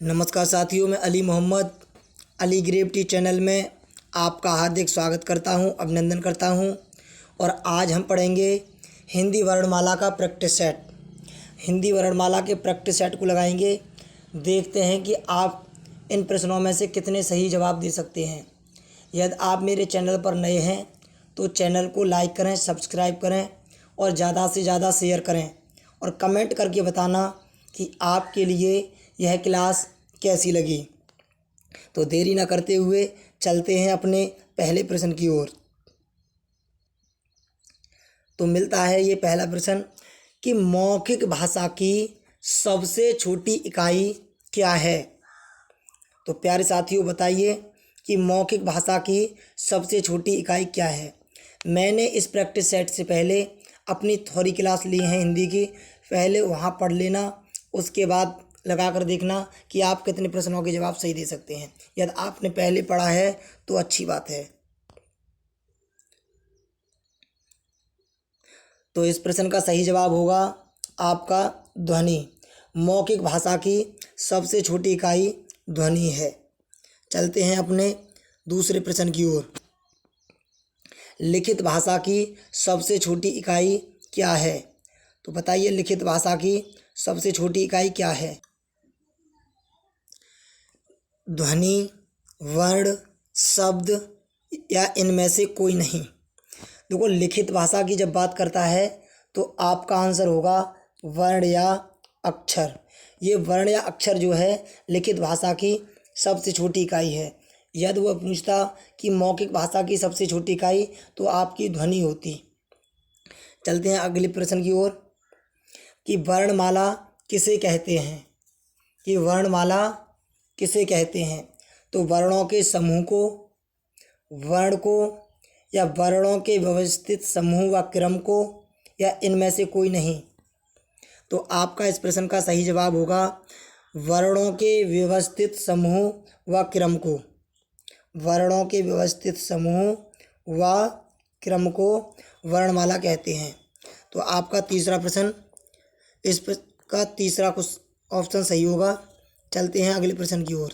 नमस्कार साथियों, मैं अली मोहम्मद अली ग्रेव टी चैनल में आपका हार्दिक स्वागत करता हूं, अभिनंदन करता हूं। और आज हम पढ़ेंगे हिंदी वर्णमाला का प्रैक्टिस सेट। हिंदी वर्णमाला के प्रैक्टिस सेट को लगाएंगे। देखते हैं कि आप इन प्रश्नों में से कितने सही जवाब दे सकते हैं। यदि आप मेरे चैनल पर नए हैं तो चैनल को लाइक करें, सब्सक्राइब करें और ज़्यादा से ज़्यादा शेयर करें और कमेंट करके बताना कि आपके लिए यह क्लास कैसी लगी। तो देरी न करते हुए चलते हैं अपने पहले प्रश्न की ओर। तो मिलता है ये पहला प्रश्न कि मौखिक भाषा की सबसे छोटी इकाई क्या है। तो प्यारे साथियों, बताइए कि मौखिक भाषा की सबसे छोटी इकाई क्या है। मैंने इस प्रैक्टिस सेट से पहले अपनी थ्योरी क्लास ली है हिंदी की, पहले वहाँ पढ़ लेना, उसके बाद लगा कर देखना कि आप कितने प्रश्नों के जवाब सही दे सकते हैं। यदि आपने पहले पढ़ा है तो अच्छी बात है। तो इस प्रश्न का सही जवाब होगा आपका ध्वनि। मौखिक भाषा की सबसे छोटी इकाई ध्वनि है। चलते हैं अपने दूसरे प्रश्न की ओर। लिखित भाषा की सबसे छोटी इकाई क्या है। तो बताइए, लिखित भाषा की सबसे छोटी इकाई क्या है। ध्वनि, वर्ण, शब्द या इनमें से कोई नहीं। देखो, लिखित भाषा की जब बात करता है तो आपका आंसर होगा वर्ण या अक्षर। ये वर्ण या अक्षर जो है लिखित भाषा की सबसे छोटी इकाई है। यदि वह पूछता कि मौखिक भाषा की सबसे छोटी इकाई, तो आपकी ध्वनि होती। चलते हैं अगले प्रश्न की ओर कि वर्णमाला किसे कहते हैं। कि वर्णमाला किसे कहते हैं। तो वर्णों के समूह को, वर्ण को, या वर्णों के व्यवस्थित समूह व क्रम को, या इनमें से कोई नहीं। तो आपका इस प्रश्न का सही जवाब होगा वर्णों के व्यवस्थित समूह व क्रम को। वर्णों के व्यवस्थित समूह व क्रम को वर्णमाला कहते हैं। तो आपका तीसरा प्रश्न, इस का तीसरा कुछ ऑप्शन सही होगा। चलते हैं अगले प्रश्न की ओर।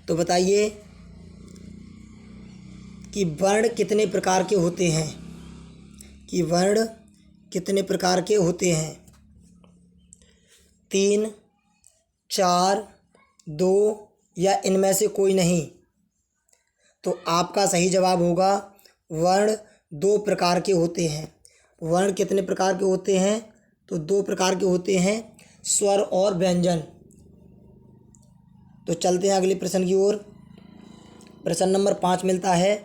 तो बताइए कि वर्ण कितने प्रकार के होते हैं। कि वर्ण कितने प्रकार के होते हैं। 3, 4, 2 या इनमें से कोई नहीं। तो आपका सही जवाब होगा वर्ण 2 प्रकार के होते हैं। वर्ण कितने प्रकार के होते हैं। तो 2 प्रकार के होते हैं, स्वर और व्यंजन। तो चलते हैं अगले प्रश्न की ओर। प्रश्न नंबर 5 मिलता है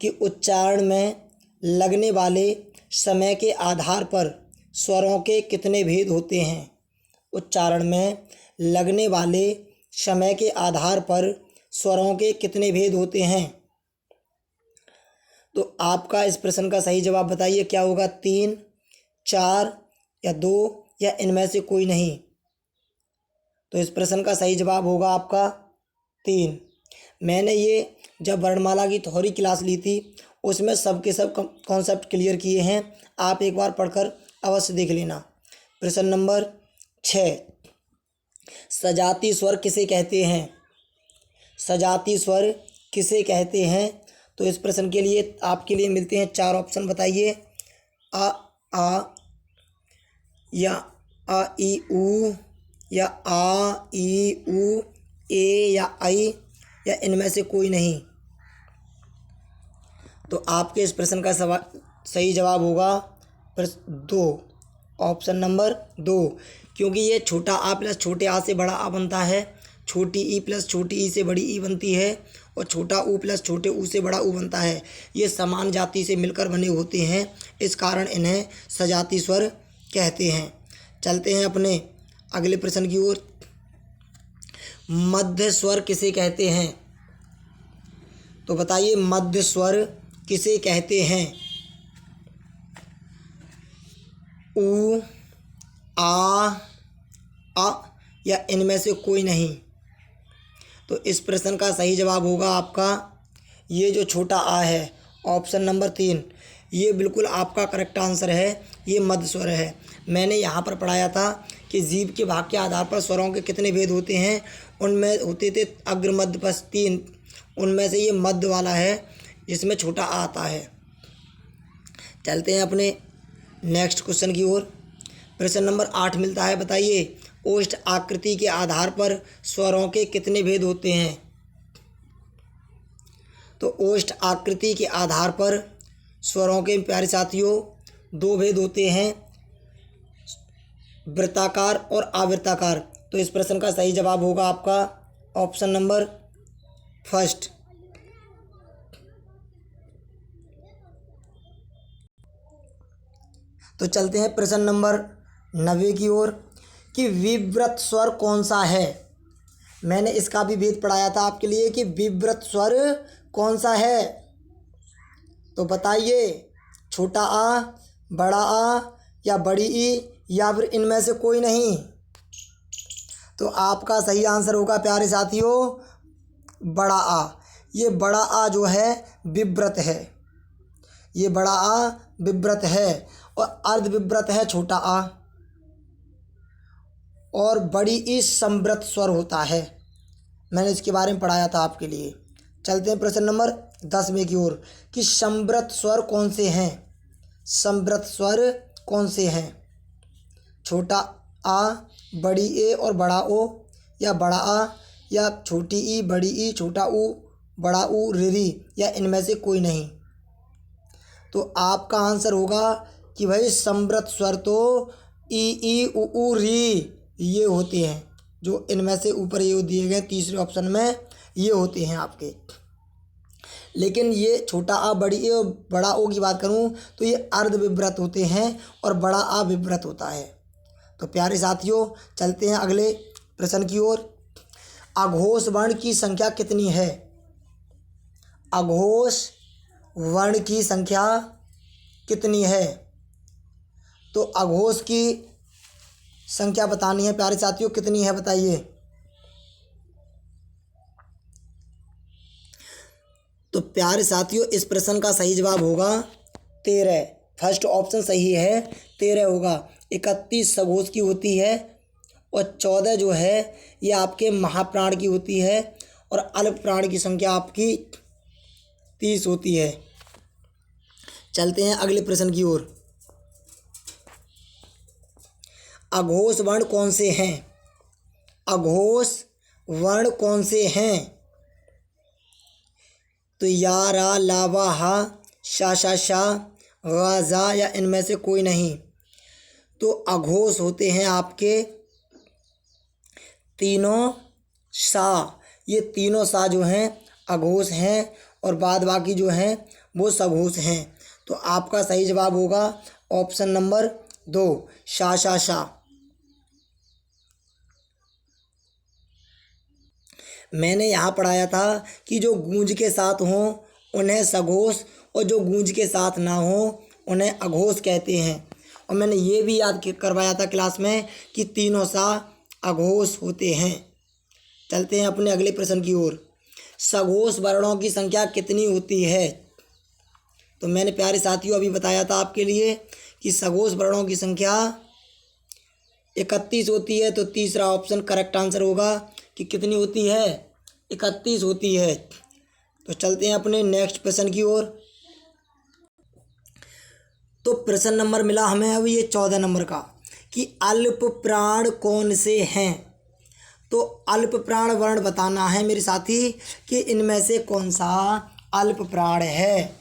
कि उच्चारण में लगने वाले समय के आधार पर स्वरों के कितने भेद होते हैं। उच्चारण में लगने वाले समय के आधार पर स्वरों के कितने भेद होते हैं। तो आपका इस प्रश्न का सही जवाब बताइए, क्या होगा। 3, 4 या 2 या इनमें से कोई नहीं। तो इस प्रश्न का सही जवाब होगा आपका 3। मैंने ये जब वर्णमाला की थ्योरी क्लास ली थी उसमें सब के सब कॉन्सेप्ट क्लियर किए हैं। आप एक बार पढ़कर अवश्य देख लेना। प्रश्न नंबर 6, सजाती स्वर किसे कहते हैं। सजाती स्वर किसे कहते हैं। तो इस प्रश्न के लिए आपके लिए मिलते हैं 4 ऑप्शन। बताइए, आ या आ ई ऊ, या आ ई ऊ, ए या आई, या इनमें से कोई नहीं। तो आपके इस प्रश्न का सही जवाब होगा 2, ऑप्शन नंबर 2। क्योंकि ये छोटा आ प्लस छोटे आ से बड़ा आ बनता है, छोटी ई प्लस छोटी ई से बड़ी ई बनती है, और छोटा ऊ प्लस छोटे ऊ से बड़ा ऊ बनता है। ये समान जाति से मिलकर बने होते हैं, इस कारण इन्हें सजाती स्वर कहते हैं। चलते हैं अपने अगले प्रश्न की ओर। मध्य स्वर किसे कहते हैं। तो बताइए, मध्य स्वर किसे कहते हैं। ऊ, आ या इनमें से कोई नहीं। तो इस प्रश्न का सही जवाब होगा आपका ये जो छोटा आ है, ऑप्शन नंबर 3। ये बिल्कुल आपका करेक्ट आंसर है। ये मध्य स्वर है। मैंने यहाँ पर पढ़ाया था कि जीभ के भाग के आधार पर स्वरों के कितने भेद होते हैं। उनमें होते थे अग्र मध्य पश्च 3, उनमें से ये मध्य वाला है जिसमें छोटा आ आता है। चलते हैं अपने नेक्स्ट क्वेश्चन की ओर। प्रश्न नंबर 8 मिलता है, बताइए ओष्ठ आकृति के आधार पर स्वरों के कितने भेद होते हैं। तो ओष्ठ आकृति के आधार पर स्वरों के प्यारे साथियों 2 भेद होते हैं, वृत्ताकार और आवृत्ताकार। तो इस प्रश्न का सही जवाब होगा आपका ऑप्शन नंबर फर्स्ट। तो चलते हैं प्रश्न नंबर 9 की ओर कि विव्रत स्वर कौन सा है। मैंने इसका भी भेद पढ़ाया था आपके लिए कि विव्रत स्वर कौन सा है। तो बताइए, छोटा आ, बड़ा आ या बड़ी ई या फिर इनमें से कोई नहीं। तो आपका सही आंसर होगा प्यारे साथियों बड़ा आ। ये बड़ा आ जो है विव्रत है, ये बड़ा आ विव्रत है और अर्ध विव्रत है छोटा आ, और बड़ी ई संवृत स्वर होता है। मैंने इसके बारे में पढ़ाया था आपके लिए। चलते हैं प्रश्न नंबर 10वें की ओर कि संवृत स्वर कौन से हैं। संवृत स्वर कौन से हैं? छोटा आ, बड़ी ए और बड़ा ओ, या बड़ा आ या छोटी ई बड़ी ई छोटा ऊ बड़ा ऊ री, या इनमें से कोई नहीं। तो आपका आंसर होगा कि भाई संवृत स्वर तो ई उ री ये होते हैं, जो इनमें से ऊपर ये दिए गए तीसरे ऑप्शन में ये होते हैं आपके। लेकिन ये छोटा आ बड़ी ए और बड़ा ओ की बात करूं तो ये अर्ध विव्रत होते हैं और बड़ा आ विव्रत होता है। तो प्यारे साथियों चलते हैं अगले प्रश्न की ओर। अघोष वर्ण की संख्या कितनी है? अघोष वर्ण की संख्या कितनी है? तो अघोष की संख्या बतानी है प्यारे साथियों, कितनी है बताइए। तो प्यारे साथियों इस प्रश्न का सही जवाब होगा 13। फर्स्ट ऑप्शन सही है, 13 होगा। 31 सघोष की होती है और 14 जो है ये आपके महाप्राण की होती है और अल्प प्राण की संख्या आपकी 30 होती है। चलते हैं अगले प्रश्न की ओर। अघोष वर्ण कौन से हैं? अघोष वर्ण कौन से हैं? तो या रा ला वा हा शा शा शा गा जा या इनमें से कोई नहीं। तो अघोष होते हैं आपके तीनों सा, ये तीनों सा जो हैं अघोष हैं और बाद बाकी जो हैं वो सघोष हैं। तो आपका सही जवाब होगा ऑप्शन नंबर 2 शा शा शा। मैंने यहाँ पढ़ाया था कि जो गूंज के साथ हों उन्हें सघोष और जो गूंज के साथ ना हो उन्हें अघोष कहते हैं। और मैंने ये भी याद करवाया था क्लास में कि तीनों सा अघोष होते हैं। चलते हैं अपने अगले प्रश्न की ओर। सघोष वर्णों की संख्या कितनी होती है? तो मैंने प्यारे साथियों अभी बताया था आपके लिए कि सघोष वर्णों की संख्या 31 होती है। तो तीसरा ऑप्शन करेक्ट आंसर होगा कि कितनी होती है? 31 होती है। तो चलते हैं अपने नेक्स्ट प्रश्न की ओर। तो प्रश्न नंबर मिला हमें अब ये 14 नंबर का कि अल्प प्राण कौन से हैं। तो अल्प प्राण वर्ण बताना है मेरे साथी कि इनमें से कौन सा अल्प प्राण है।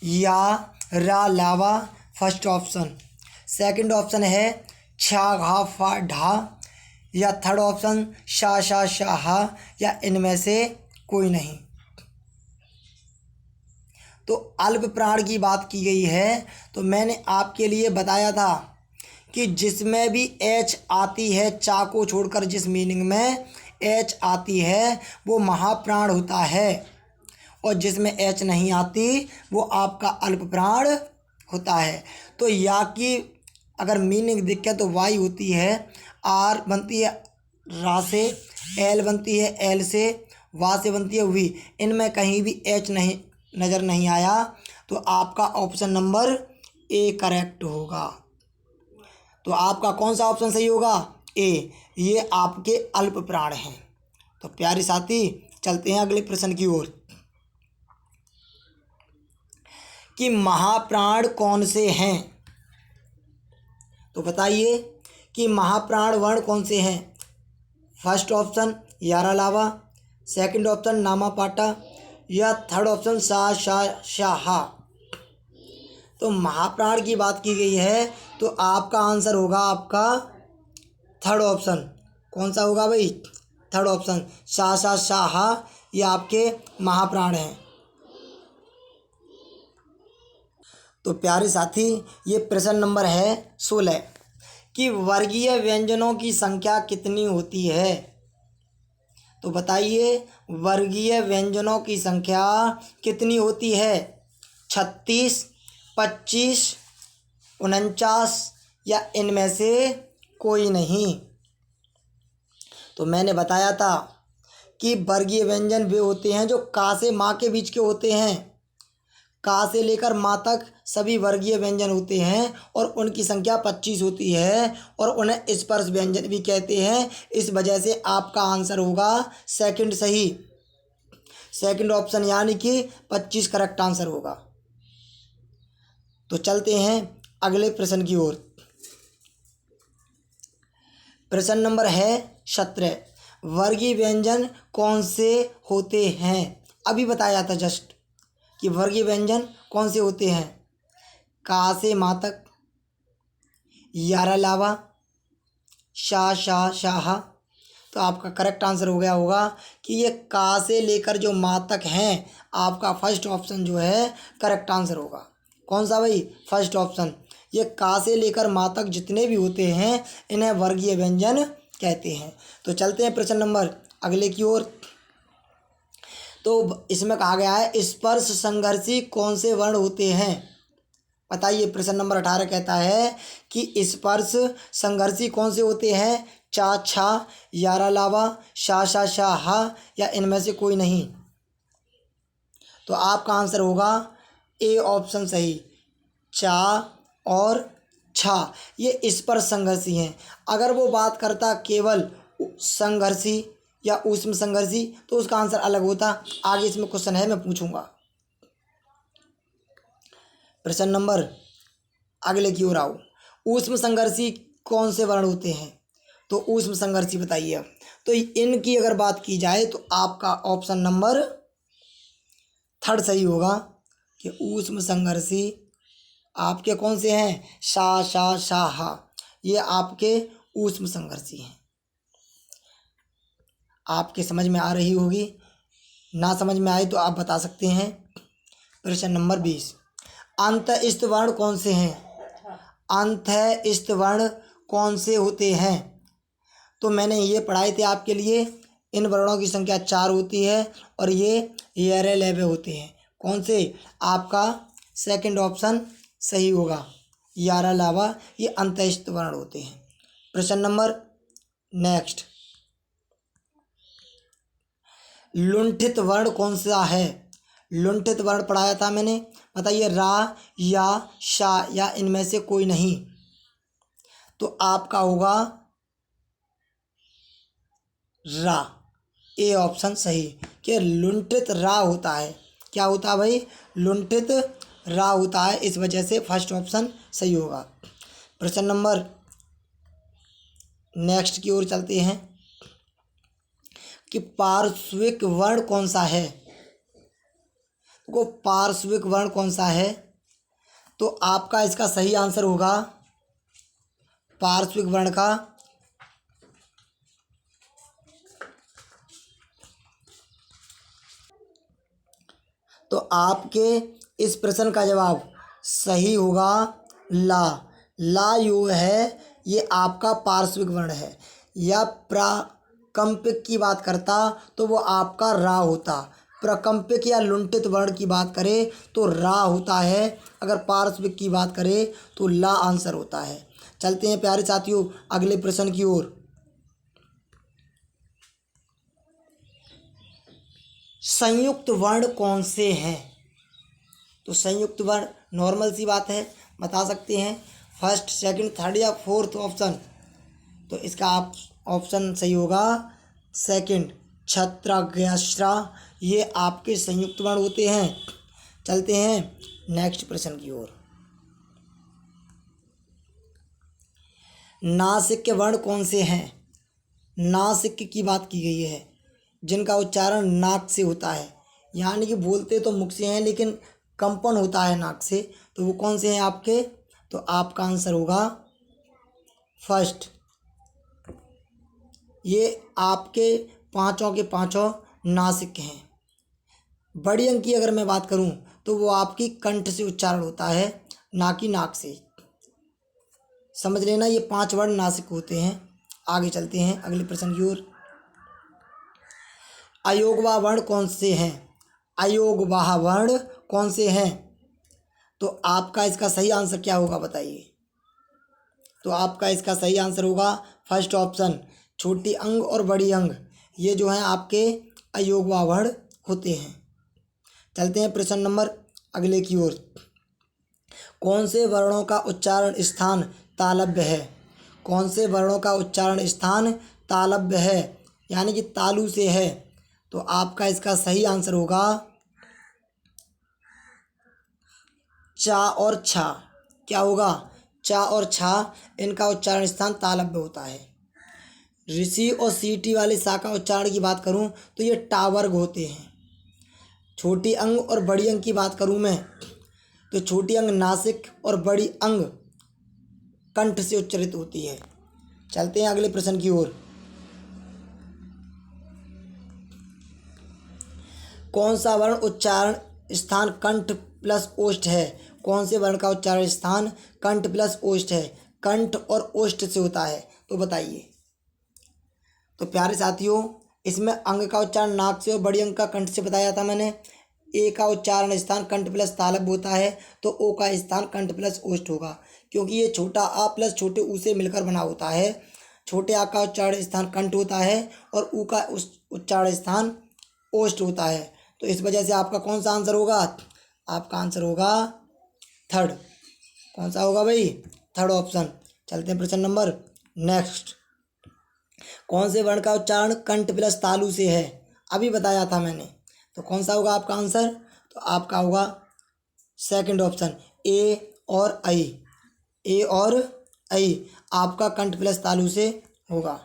या रा लावा फर्स्ट ऑप्शन, सेकंड ऑप्शन है छा घा फा ढा, या थर्ड ऑप्शन शा शा शाहा, या इनमें से कोई नहीं। तो अल्प प्राण की बात की गई है तो मैंने आपके लिए बताया था कि जिसमें भी एच आती है, चा को छोड़कर जिस मीनिंग में एच आती है वो महाप्राण होता है, और जिसमें एच नहीं आती वो आपका अल्प प्राण होता है। तो या की अगर मीनिंग दिखे तो वाई होती है, आर बनती है रा से, एल बनती है एल से, वा से बनती है वी। इनमें कहीं भी एच नहीं नज़र नहीं आया तो आपका ऑप्शन नंबर ए करेक्ट होगा। तो आपका कौन सा ऑप्शन सही होगा? ए, ये आपके अल्प प्राण हैं। तो प्यारे साथी चलते हैं अगले प्रश्न की ओर कि महाप्राण कौन से हैं। तो बताइए कि महाप्राण वर्ण कौन से हैं। फर्स्ट ऑप्शन यारा लावा, सेकंड ऑप्शन नामापाटा या थर्ड ऑप्शन सा शा शाहा। तो महाप्राण की बात की गई है तो आपका आंसर होगा आपका थर्ड ऑप्शन। कौन सा होगा भाई? थर्ड ऑप्शन सा शा शाहा, ये आपके महाप्राण हैं। तो प्यारे साथी ये प्रश्न नंबर है 16 कि वर्गीय व्यंजनों की संख्या कितनी होती है। तो बताइए वर्गीय व्यंजनों की संख्या कितनी होती है। 36, 25, 49 या इनमें से कोई नहीं। तो मैंने बताया था कि वर्गीय व्यंजन वे होते हैं जो का से माँ के बीच के होते हैं। का से लेकर माँ तक सभी वर्गीय व्यंजन होते हैं और उनकी संख्या 25 होती है और उन्हें स्पर्श व्यंजन भी कहते हैं। इस वजह से आपका आंसर होगा सेकंड सही, सेकंड ऑप्शन, यानी कि 25 करेक्ट आंसर होगा। तो चलते हैं अगले प्रश्न की ओर। प्रश्न नंबर है 17 वर्गीय व्यंजन कौन से होते हैं। अभी बताया था जस्ट कि वर्गीय व्यंजन कौन से होते हैं। का से माँ तक, यारा लावा, शा शा शाहा। तो आपका करेक्ट आंसर हो गया होगा कि ये का से लेकर जो माँ तक हैं, आपका फर्स्ट ऑप्शन जो है करेक्ट आंसर होगा। कौन सा भाई? First option. ये का से लेकर माँ तक जितने भी होते हैं इन्हें वर्गीय व्यंजन कहते हैं। तो चलते हैं प्रश्न नंबर अगले की ओर। तो इसमें कहा गया है स्पर्श संघर्षी कौन से वर्ण होते हैं। बताइए प्रश्न नंबर 18 कहता है कि स्पर्श संघर्षी कौन से होते हैं। चा छा, यारा लावा, शा शा शा हा या इनमें से कोई नहीं। तो आपका आंसर होगा ए ऑप्शन सही, चा और छा, ये स्पर्श संघर्षी हैं। अगर वो बात करता केवल संघर्षी या ऊष्म संघर्षी तो उसका आंसर अलग होता। आगे इसमें क्वेश्चन है, मैं पूछूंगा। प्रश्न नंबर अगले की ओर आओ। ऊष्म संघर्षी कौन से वर्ण होते हैं। तो ऊष्म संघर्षी बताइए अब। तो इनकी अगर बात की जाए तो आपका ऑप्शन नंबर थर्ड सही होगा कि ऊष्म संघर्षी आपके कौन से हैं। शा शा शा हा, ये आपके ऊष्म संघर्षी हैं। आपके समझ में आ रही होगी, ना समझ में आए तो आप बता सकते हैं। प्रश्न नंबर 20 अंतःस्थ वर्ण कौन से हैं। अंतःस्थ वर्ण कौन से होते हैं। तो मैंने ये पढ़ाए थे आपके लिए। इन वर्णों की संख्या 4 होती है और ये एयरलेवे होते हैं। कौन से? आपका सेकंड ऑप्शन सही होगा, यारा लावा, ये अंतःस्थ वर्ण होते हैं। प्रश्न नंबर नेक्स्ट लुंठित वर्ण कौन सा है। लुंठित वर्ण पढ़ाया था मैंने। बताइए रा या शा या इनमें से कोई नहीं। तो आपका होगा रा, ए ऑप्शन सही कि लुंठित रा होता है। क्या होता है भाई? लुंठित रा होता है। इस वजह से फर्स्ट ऑप्शन सही होगा। प्रश्न नंबर नेक्स्ट की ओर चलते हैं कि पार्श्विक वर्ण कौन सा है। को पार्श्विक वर्ण कौन सा है। तो आपका इसका सही आंसर होगा पार्श्विक वर्ण का तो आपके इस प्रश्न का जवाब सही होगा ला। ला यो है, ये आपका पार्श्विक वर्ण है। या प्राकंपिक की बात करता तो वो आपका रा होता। प्रकंपिक या लुंठित वर्ण की बात करें तो रा होता है। अगर पार्श्विक की बात करें तो ला आंसर होता है। चलते हैं प्यारे साथियों अगले प्रश्न की ओर। संयुक्त वर्ण कौन से हैं। तो संयुक्त वर्ण नॉर्मल सी बात है, बता सकते हैं। फर्स्ट, सेकंड, थर्ड या फोर्थ ऑप्शन। तो इसका आप ऑप्शन सही होगा सेकंड, छत्रज्ञश्रा। ये आपके संयुक्त वर्ण होते हैं। चलते हैं नेक्स्ट प्रश्न की ओर। नासिक के वर्ण कौन से हैं? नासिक की बात की गई है, जिनका उच्चारण नाक से होता है, यानी कि बोलते तो मुख से हैं लेकिन कंपन होता है नाक से। तो वो कौन से हैं आपके? तो आपका आंसर होगा फर्स्ट। ये आपके पांचों के पांचों नासिक हैं। बड़ी अंक की अगर मैं बात करूं तो वो आपकी कंठ से उच्चारण होता है, ना कि नाक से। समझ लेना, ये 5 वर्ण नासिक होते हैं। आगे चलते हैं अगले प्रश्न की ओर। अयोगवाह वर्ण कौन से हैं? अयोगवाह वर्ण कौन से हैं? तो आपका इसका सही आंसर क्या होगा बताइए। तो आपका इसका सही आंसर होगा फर्स्ट ऑप्शन, छोटी अंग और बड़ी अंग, ये जो हैं आपके अयोगवाह वर्ण होते हैं। चलते हैं प्रश्न नंबर अगले की ओर। कौन से वर्णों का उच्चारण स्थान तालव्य है? कौन से वर्णों का उच्चारण स्थान तालव्य है, यानी कि तालु से है? तो आपका इसका सही आंसर होगा चा और छा। क्या होगा? चा और छा, इनका उच्चारण स्थान तालव्य होता है। ऋषि और सीटी वाले सा का उच्चारण की बात करूं तो ये टावर्ग होते हैं। छोटी अंग और बड़ी अंग की बात करूं मैं तो छोटी अंग नासिक और बड़ी अंग कंठ से उच्चारित होती है। चलते हैं अगले प्रश्न की ओर। कौन सा वर्ण उच्चारण स्थान कंठ प्लस ओष्ठ है? कौन से वर्ण का उच्चारण स्थान कंठ प्लस ओष्ठ है? कंठ और ओष्ठ से होता है, तो बताइए। तो प्यारे साथियों, इसमें अंग का उच्चारण नाक से और बड़ी अंग का कंठ से बताया था मैंने। ए का उच्चारण स्थान कंठ प्लस तालव्य होता है, तो ओ का स्थान कंठ प्लस ओष्ठ होगा, क्योंकि ये छोटा आ प्लस छोटे ऊ से मिलकर बना होता है। छोटे आ का उच्चारण स्थान कंठ होता है और ऊ का उच्चारण स्थान ओष्ठ होता है। तो इस वजह से आपका कौन सा आंसर होगा? आपका आंसर होगा थर्ड। कौन सा होगा भाई? Third option. चलते हैं प्रश्न नंबर नेक्स्ट। कौन से वर्ण का उच्चारण कंठ प्लस तालु से है? अभी बताया था मैंने। तो कौन सा होगा आपका आंसर? तो आपका होगा सेकंड ऑप्शन, ए और आई। ए और आई आपका कंठ प्लस तालु से होगा।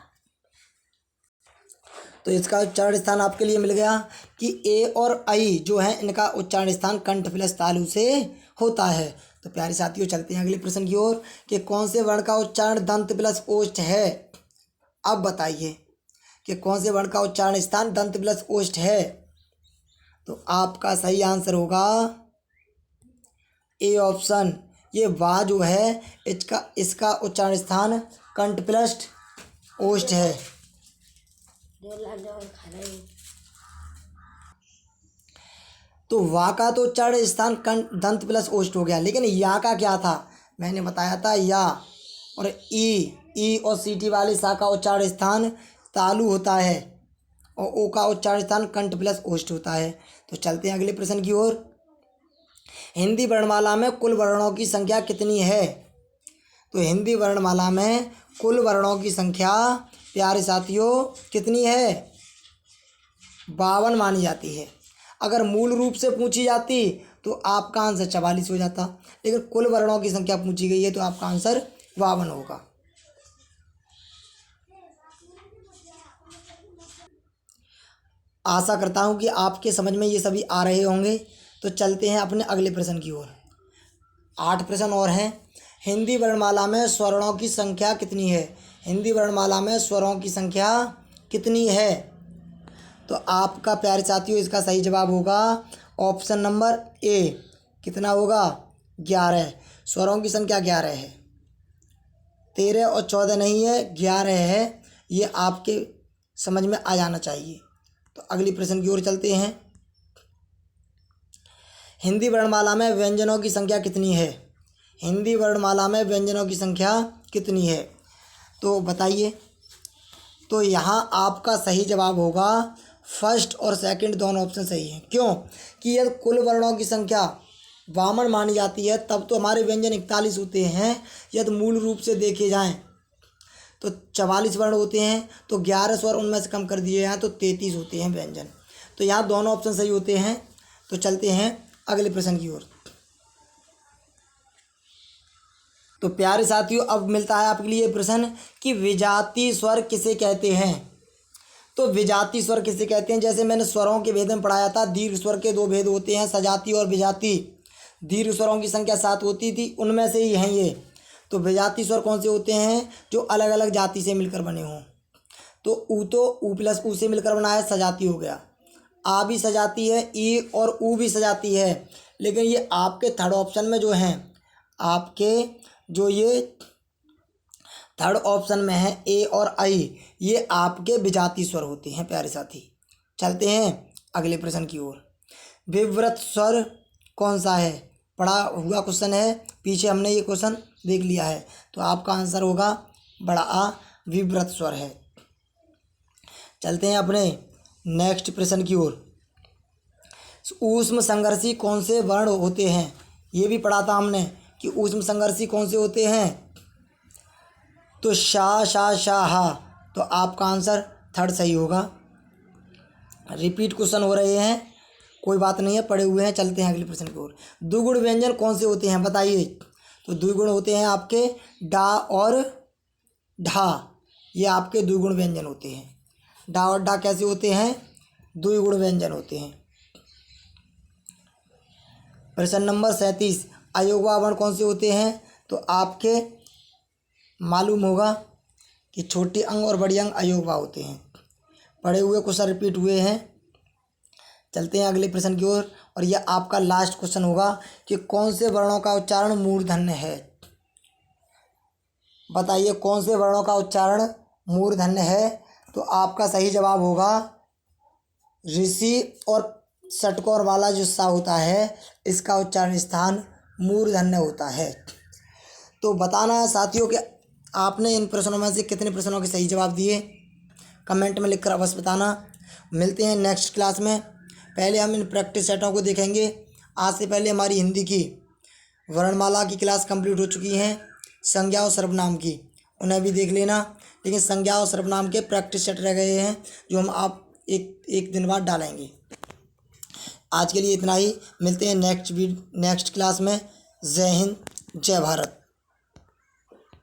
तो इसका उच्चारण स्थान आपके लिए मिल गया कि ए और आई जो है इनका उच्चारण स्थान कंठ प्लस तालु से होता है। तो प्यारे साथियों, चलते हैं अगले प्रश्न की ओर कि कौन से वर्ण का उच्चारण दंत प्लस ओष्ठ है? अब बताइए कि कौन से वर्ण का उच्चारण स्थान दंत प्लस ओष्ठ है? तो आपका सही आंसर होगा ए ऑप्शन। ये वाह जो है इसका उच्चारण स्थान कंठ प्लस ओष्ठ है। तो वा का तो उच्चारण स्थान कंठ दंत प्लस ओष्ठ हो गया, लेकिन या का क्या था? मैंने बताया था या और ई और सीटी वाले सा का उच्चारण स्थान तालु होता है और ओ का उच्चारण स्थान कंठ प्लस ओष्ठ होता है। तो चलते हैं अगले प्रश्न की ओर। हिंदी वर्णमाला में कुल वर्णों की संख्या कितनी है? तो हिंदी वर्णमाला में कुल वर्णों की संख्या प्यारे साथियों कितनी है? 52 मानी जाती है। अगर मूल रूप से पूछी जाती तो आपका आंसर 44 हो जाता, लेकिन कुल वर्णों की संख्या पूछी गई है तो आपका आंसर 52 होगा। आशा करता हूँ कि आपके समझ में ये सभी आ रहे होंगे। तो चलते हैं अपने अगले प्रश्न की ओर। 8 प्रश्न और हैं। हिंदी वर्णमाला में स्वरों की संख्या कितनी है? हिंदी वर्णमाला में स्वरों की संख्या कितनी है? तो आपका प्यारे साथियों इसका सही जवाब होगा ऑप्शन नंबर ए। कितना होगा? 11। स्वरों की संख्या 11 है। 13 और 14 नहीं है, 11 है। ये आपके समझ में आ जाना चाहिए। तो अगली प्रश्न की ओर चलते हैं। हिंदी वर्णमाला में व्यंजनों की संख्या कितनी है? हिंदी वर्णमाला में व्यंजनों की संख्या कितनी है? तो बताइए। तो यहाँ आपका सही जवाब होगा फर्स्ट और सेकंड, दोनों ऑप्शन सही हैं। क्यों? कि यदि कुल वर्णों की संख्या 52 मानी जाती है तब तो हमारे व्यंजन 41 होते हैं। यदि मूल रूप से देखे जाएं तो 44 वर्ण होते हैं, तो 11 स्वर उनमें से कम कर दिए हैं तो 33 होते हैं व्यंजन। तो यहाँ दोनों ऑप्शन सही होते हैं। तो चलते हैं अगले प्रश्न की ओर। तो प्यारे साथियों, अब मिलता है आपके लिए प्रश्न कि विजातीय स्वर किसे कहते हैं। तो विजातीय स्वर किसे कहते हैं, जैसे मैंने स्वरों के भेद में पढ़ाया था, दीर्घ स्वर के 2 भेद होते हैं, सजातीय और विजातीय। दीर्घ स्वरों की संख्या 7 होती थी, उनमें से ही हैं ये। तो विजातीय स्वर कौन से होते हैं, जो अलग अलग जाति से मिलकर बने हों। तो ऊ प्लस ऊ से मिलकर बना है, सजाती हो गया। आ भी सजाती है, ई और ऊ भी सजाती है, लेकिन ये आपके थर्ड ऑप्शन में जो हैं, आपके जो ये थर्ड ऑप्शन में है ए और आई, ये आपके विजातीय स्वर होते हैं प्यारे साथी। चलते हैं अगले प्रश्न की ओर। विव्रत स्वर कौन सा है, पढ़ा हुआ क्वेश्चन है, पीछे हमने ये क्वेश्चन देख लिया है। तो आपका आंसर होगा बड़ा आ, विव्रत स्वर है। चलते हैं अपने नेक्स्ट प्रश्न की ओर। ऊष्म संघर्षी कौन से वर्ण होते हैं, ये भी पढ़ा था हमने कि ऊष्म संघर्षी कौन से होते हैं। तो शा शा शा हा, तो आपका आंसर थर्ड सही होगा। रिपीट क्वेश्चन हो रहे हैं, कोई बात नहीं है, पढ़े हुए हैं। चलते हैं अगले प्रश्न की ओर। द्विगुण व्यंजन कौन से होते हैं बताइए। तो द्विगुण होते हैं आपके डा और ढा, ये आपके द्विगुण व्यंजन होते हैं। डा और ढा कैसे होते हैं, द्विगुण व्यंजन होते हैं। प्रश्न नंबर 37, अयोगवा वर्ण कौन से होते हैं। तो आपके मालूम होगा कि छोटे अंग और बड़ी अंग अयोगवा होते हैं। पढ़े हुए क्वेश्चन रिपीट हुए हैं। चलते हैं अगले प्रश्न की ओर, और यह आपका लास्ट क्वेश्चन होगा कि कौन से वर्णों का उच्चारण मूर्धन्य है। बताइए कौन से वर्णों का उच्चारण मूर्धन्य है। तो आपका सही जवाब होगा ऋषि और षटकोर वाला जो सा होता है, इसका उच्चारण स्थान मूर्धन्य होता है। तो बताना साथियों कि आपने इन प्रश्नों में से कितने प्रश्नों के सही जवाब दिए, कमेंट में लिखकर अवश्य बताना। मिलते हैं नेक्स्ट क्लास में। पहले हम इन प्रैक्टिस सेटों को देखेंगे। आज से पहले हमारी हिंदी की वर्णमाला की क्लास कंप्लीट हो चुकी हैं, संज्ञा और सर्वनाम की, उन्हें भी देख लेना। लेकिन संज्ञा और सर्वनाम के प्रैक्टिस सेट रह गए हैं, जो हम आप एक दिन बाद डालेंगे। आज के लिए इतना ही, मिलते हैं नेक्स्ट क्लास में। जय हिंद, जय भारत।